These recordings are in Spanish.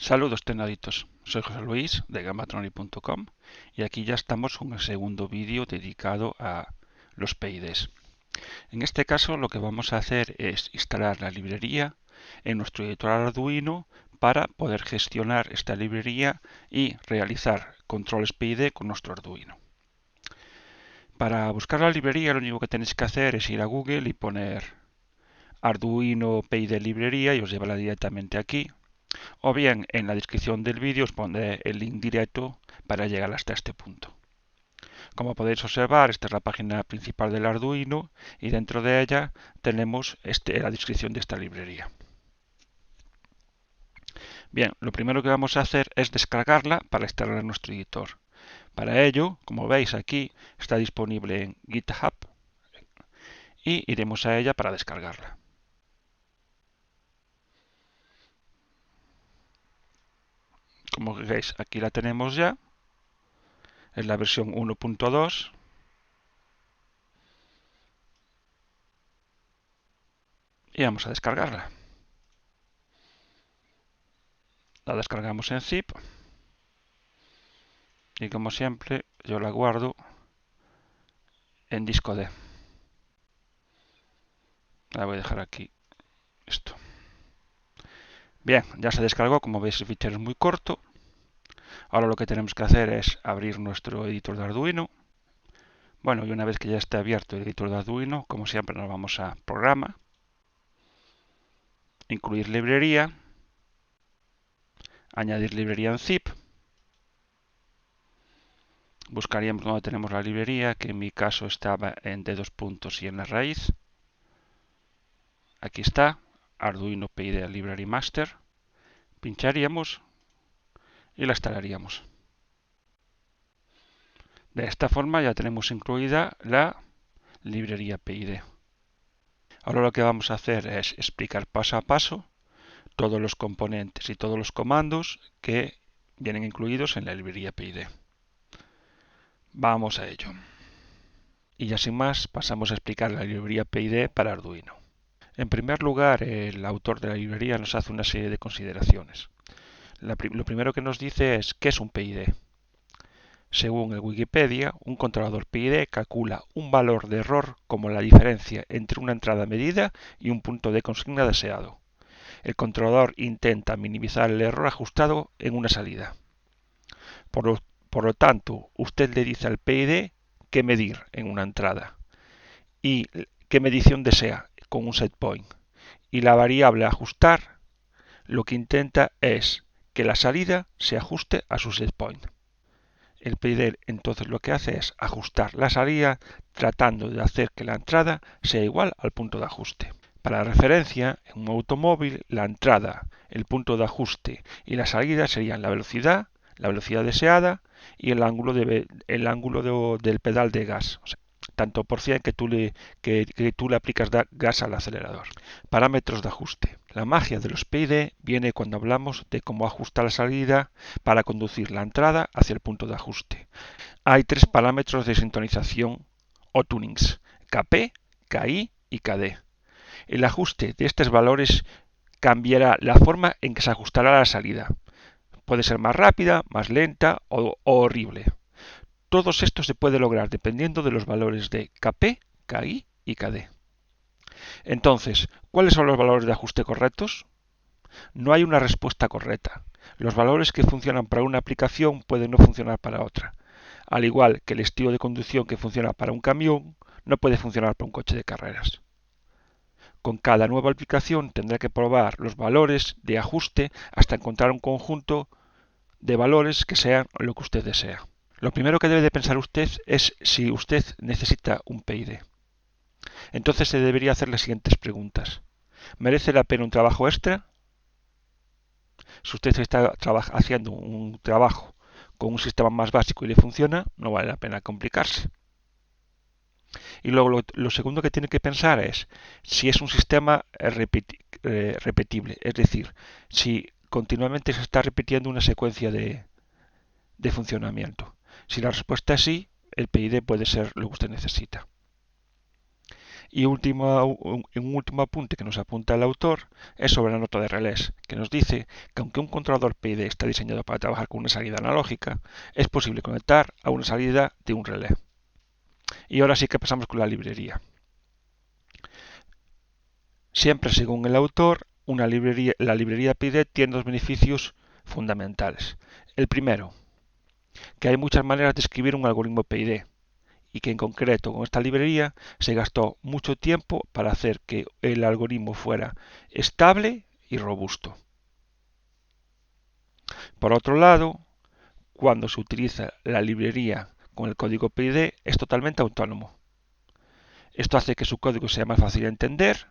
Saludos tecnaditos, soy José Luis de Gamatronic.com y aquí ya estamos con el segundo vídeo dedicado a los PIDs. En este caso lo que vamos a hacer es instalar la librería en nuestro editor Arduino para poder gestionar esta librería y realizar controles PID con nuestro Arduino. Para buscar la librería lo único que tenéis que hacer es ir a Google y poner Arduino PID librería y os llevará directamente aquí. O bien en la descripción del vídeo os pondré el link directo para llegar hasta este punto. Como podéis observar, esta es la página principal del Arduino y dentro de ella tenemos la descripción de esta librería. Bien, lo primero que vamos a hacer es descargarla para instalarla en nuestro editor. Para ello, como veis aquí, está disponible en GitHub y iremos a ella para descargarla. Como veis, aquí la tenemos ya. Es la versión 1.2. Y vamos a descargarla. La descargamos en zip. Y como siempre, yo la guardo en disco D. La voy a dejar aquí. Esto. Bien, ya se descargó. Como veis, el fichero es muy corto. Ahora lo que tenemos que hacer es abrir nuestro editor de Arduino. Bueno, y una vez que ya esté abierto el editor de Arduino, como siempre nos vamos a Programa, Incluir librería, Añadir librería en zip. Buscaríamos donde tenemos la librería, que en mi caso estaba en D2 puntos y en la raíz. Aquí está, Arduino PID Library Master. Pincharíamos y la instalaríamos. De esta forma ya tenemos incluida la librería PID. Ahora lo que vamos a hacer es explicar paso a paso todos los componentes y todos los comandos que vienen incluidos en la librería PID. Vamos a ello. Y ya sin más, pasamos a explicar la librería PID para Arduino. En primer lugar, el autor de la librería nos hace una serie de consideraciones. Lo primero que nos dice es ¿qué es un PID? Según el Wikipedia, un controlador PID calcula un valor de error como la diferencia entre una entrada medida y un punto de consigna deseado. El controlador intenta minimizar el error ajustado en una salida. Por lo tanto, usted le dice al PID qué medir en una entrada y qué medición desea con un setpoint. Y la variable ajustar lo que intenta es que la salida se ajuste a su setpoint. El PID entonces lo que hace es ajustar la salida tratando de hacer que la entrada sea igual al punto de ajuste. Para referencia, en un automóvil la entrada, el punto de ajuste y la salida serían la velocidad deseada y el ángulo del pedal de gas. O sea, tanto por cien que tú le aplicas gas al acelerador. Parámetros de ajuste. La magia de los PID viene cuando hablamos de cómo ajustar la salida para conducir la entrada hacia el punto de ajuste. Hay tres parámetros de sintonización o tunings: KP, KI y KD. El ajuste de estos valores cambiará la forma en que se ajustará la salida. Puede ser más rápida, más lenta o horrible. Todos estos se puede lograr dependiendo de los valores de KP, KI y KD. Entonces, ¿cuáles son los valores de ajuste correctos? No hay una respuesta correcta. Los valores que funcionan para una aplicación pueden no funcionar para otra. Al igual que el estilo de conducción que funciona para un camión, no puede funcionar para un coche de carreras. Con cada nueva aplicación tendrá que probar los valores de ajuste hasta encontrar un conjunto de valores que sean lo que usted desea. Lo primero que debe de pensar usted es si usted necesita un PID. Entonces se debería hacer las siguientes preguntas. ¿Merece la pena un trabajo extra? Si usted está haciendo un trabajo con un sistema más básico y le funciona, no vale la pena complicarse. Y luego lo segundo que tiene que pensar es si es un sistema repetible, es decir, si continuamente se está repitiendo una secuencia de funcionamiento. Si la respuesta es sí, el PID puede ser lo que usted necesita. Y un último apunte que nos apunta el autor es sobre la nota de relés, que nos dice que aunque un controlador PID está diseñado para trabajar con una salida analógica, es posible conectar a una salida de un relé. Y ahora sí que pasamos con la librería. Siempre según el autor, la librería PID tiene dos beneficios fundamentales. El primero, que hay muchas maneras de escribir un algoritmo PID, y que en concreto con esta librería se gastó mucho tiempo para hacer que el algoritmo fuera estable y robusto. Por otro lado, cuando se utiliza la librería con el código PID es totalmente autónomo. Esto hace que su código sea más fácil de entender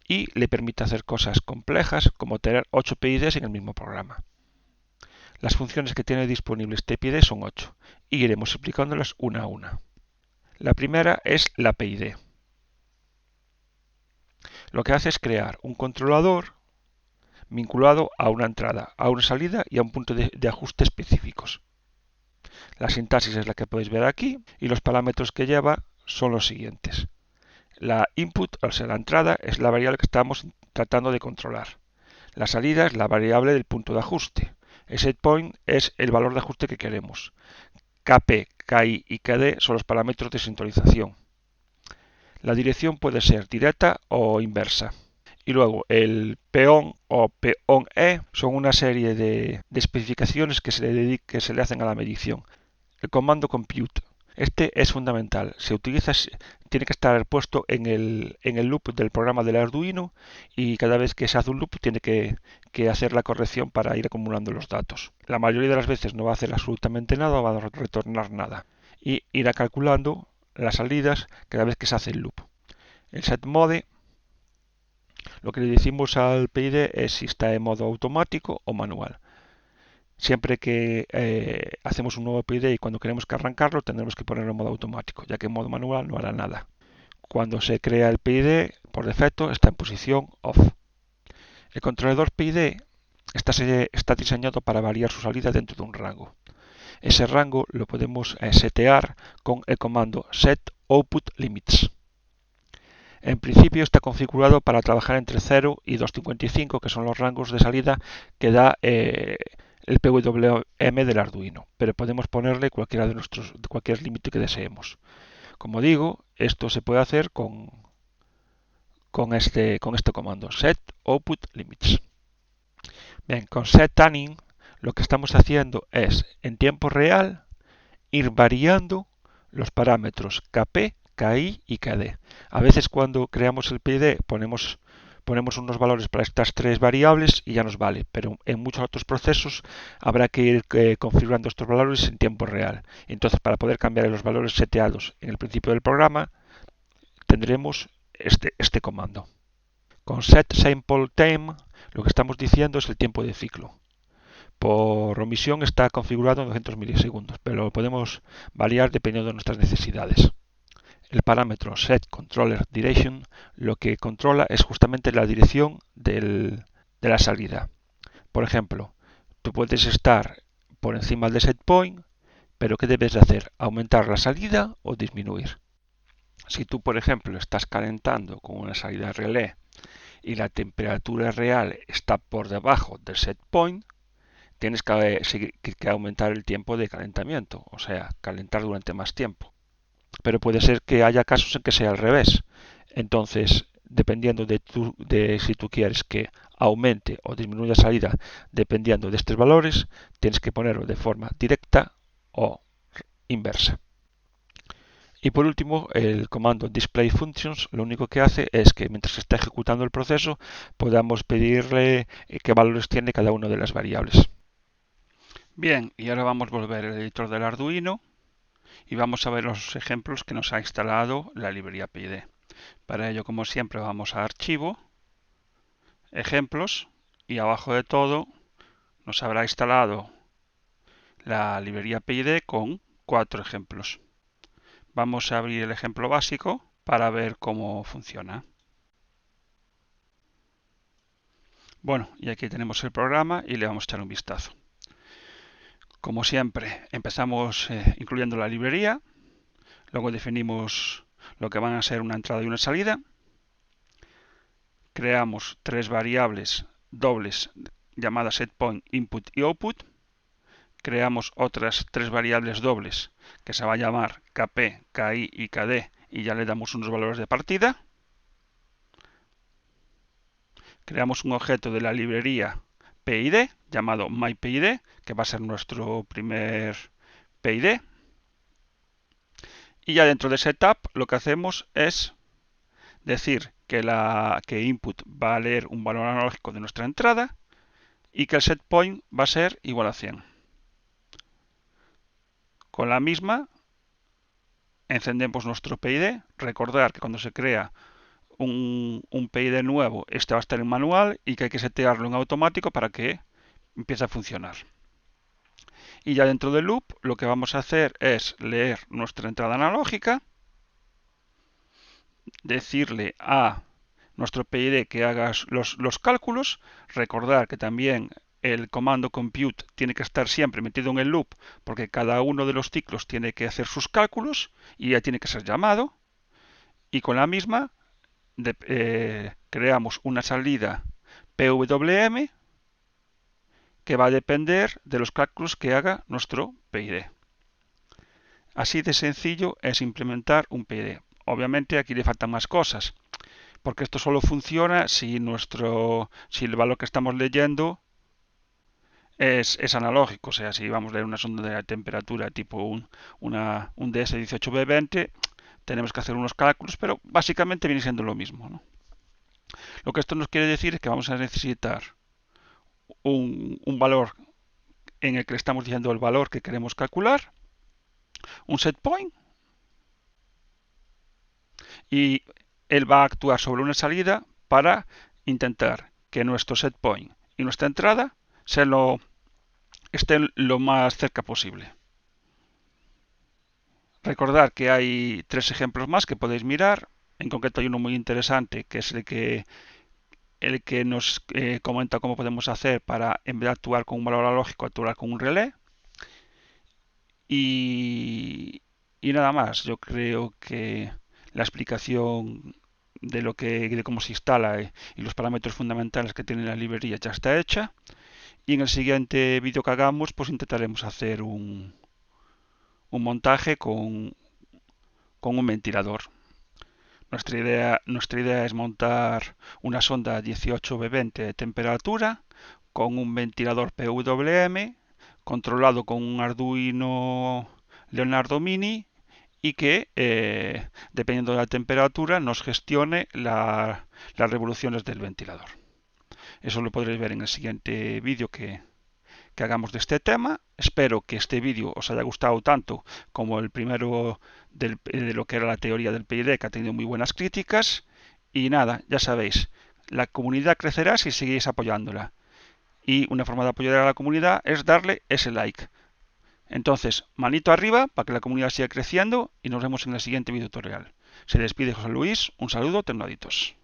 y le permite hacer cosas complejas como tener 8 PIDs en el mismo programa. Las funciones que tiene disponible este PID son 8 y iremos explicándolas una a una. La primera es la PID. Lo que hace es crear un controlador vinculado a una entrada, a una salida y a un punto de ajuste específicos. La sintaxis es la que podéis ver aquí y los parámetros que lleva son los siguientes. La input, o sea, la entrada, es la variable que estamos tratando de controlar. La salida es la variable del punto de ajuste. El setPoint es el valor de ajuste que queremos. KP, KI y KD son los parámetros de sintonización. La dirección puede ser directa o inversa. Y luego el peón o peón-e son una serie de especificaciones que se le hacen a la medición. El comando compute. Este es fundamental. Se utiliza, tiene que estar puesto en el loop del programa del Arduino y cada vez que se hace un loop tiene que hacer la corrección para ir acumulando los datos. La mayoría de las veces no va a hacer absolutamente nada o va a retornar nada. Y irá calculando las salidas cada vez que se hace el loop. El setMode, lo que le decimos al PID es si está en modo automático o manual. Siempre que hacemos un nuevo PID y cuando queremos que arrancarlo, tendremos que ponerlo en modo automático, ya que en modo manual no hará nada. Cuando se crea el PID, por defecto, está en posición off. El controlador PID está diseñado para variar su salida dentro de un rango. Ese rango lo podemos setear con el comando setOutputLimits. En principio está configurado para trabajar entre 0 y 255, que son los rangos de salida que da el PWM del Arduino, pero podemos ponerle cualquier límite que deseemos. Como digo, esto se puede hacer con este comando, setOutputLimits. Bien, con setTunning lo que estamos haciendo es, en tiempo real, ir variando los parámetros KP, KI y KD. A veces cuando creamos el PID ponemos unos valores para estas tres variables y ya nos vale, pero en muchos otros procesos habrá que ir configurando estos valores en tiempo real. Entonces, para poder cambiar los valores seteados en el principio del programa, tendremos este comando. Con setSampleTime lo que estamos diciendo es el tiempo de ciclo. Por omisión está configurado en 200 milisegundos, pero lo podemos variar dependiendo de nuestras necesidades. El parámetro setControllerDirection lo que controla es justamente la dirección de la salida. Por ejemplo, tú puedes estar por encima del setPoint, pero ¿qué debes de hacer? ¿Aumentar la salida o disminuir? Si tú, por ejemplo, estás calentando con una salida relé y la temperatura real está por debajo del setPoint, tienes que aumentar el tiempo de calentamiento, o sea, calentar durante más tiempo. Pero puede ser que haya casos en que sea al revés. Entonces, dependiendo de si tú quieres que aumente o disminuya la salida, dependiendo de estos valores, tienes que ponerlo de forma directa o inversa. Y por último, el comando displayFunctions lo único que hace es que mientras se está ejecutando el proceso podamos pedirle qué valores tiene cada una de las variables. Bien, y ahora vamos a volver al editor del Arduino y vamos a ver los ejemplos que nos ha instalado la librería PID. Para ello, como siempre, vamos a Archivo, Ejemplos y abajo de todo nos habrá instalado la librería PID con 4 ejemplos. Vamos a abrir el ejemplo básico para ver cómo funciona. Bueno, y aquí tenemos el programa y le vamos a echar un vistazo. Como siempre, empezamos incluyendo la librería, luego definimos lo que van a ser una entrada y una salida. Creamos tres variables dobles llamadas setPoint, input y output. Creamos otras tres variables dobles que se va a llamar kp, ki y kd y ya le damos unos valores de partida. Creamos un objeto de la librería PID llamado myPID, que va a ser nuestro primer PID. Y ya dentro de setup lo que hacemos es decir que input va a leer un valor analógico de nuestra entrada y que el setPoint va a ser igual a 100. Con la misma encendemos nuestro PID. Recordar que cuando se crea un PID nuevo, este va a estar en manual y que hay que setearlo en automático para que empiece a funcionar. Y ya dentro del loop lo que vamos a hacer es leer nuestra entrada analógica, decirle a nuestro PID que haga los cálculos, recordar que también el comando compute tiene que estar siempre metido en el loop porque cada uno de los ciclos tiene que hacer sus cálculos y ya tiene que ser llamado, y con la misma creamos una salida PWM que va a depender de los cálculos que haga nuestro PID. Así de sencillo es implementar un PID. Obviamente aquí le faltan más cosas, porque esto solo funciona si el valor que estamos leyendo es analógico. O sea, si vamos a leer una sonda de temperatura tipo un DS18B20, tenemos que hacer unos cálculos, pero básicamente viene siendo lo mismo, ¿no? Lo que esto nos quiere decir es que vamos a necesitar un valor en el que le estamos diciendo el valor que queremos calcular, un setPoint, y él va a actuar sobre una salida para intentar que nuestro setPoint y nuestra entrada estén lo más cerca posible. Recordad que hay tres ejemplos más que podéis mirar. En concreto hay uno muy interesante que es el que nos comenta cómo podemos hacer para, en vez de actuar con un valor analógico, actuar con un relé. Y nada más. Yo creo que la explicación de cómo se instala y los parámetros fundamentales que tiene la librería ya está hecha. Y en el siguiente vídeo que hagamos, pues intentaremos hacer un montaje con un ventilador. Nuestra idea es montar una sonda 18B20 de temperatura con un ventilador PWM controlado con un Arduino Leonardo Mini y que, dependiendo de la temperatura, nos gestione las revoluciones del ventilador. Eso lo podréis ver en el siguiente vídeo que hagamos de este tema. Espero que este vídeo os haya gustado tanto como el primero de lo que era la teoría del PID, que ha tenido muy buenas críticas. Y nada, ya sabéis, la comunidad crecerá si seguís apoyándola. Y una forma de apoyar a la comunidad es darle ese like. Entonces, manito arriba para que la comunidad siga creciendo y nos vemos en el siguiente video tutorial. Se despide José Luis, un saludo, tecnoditos.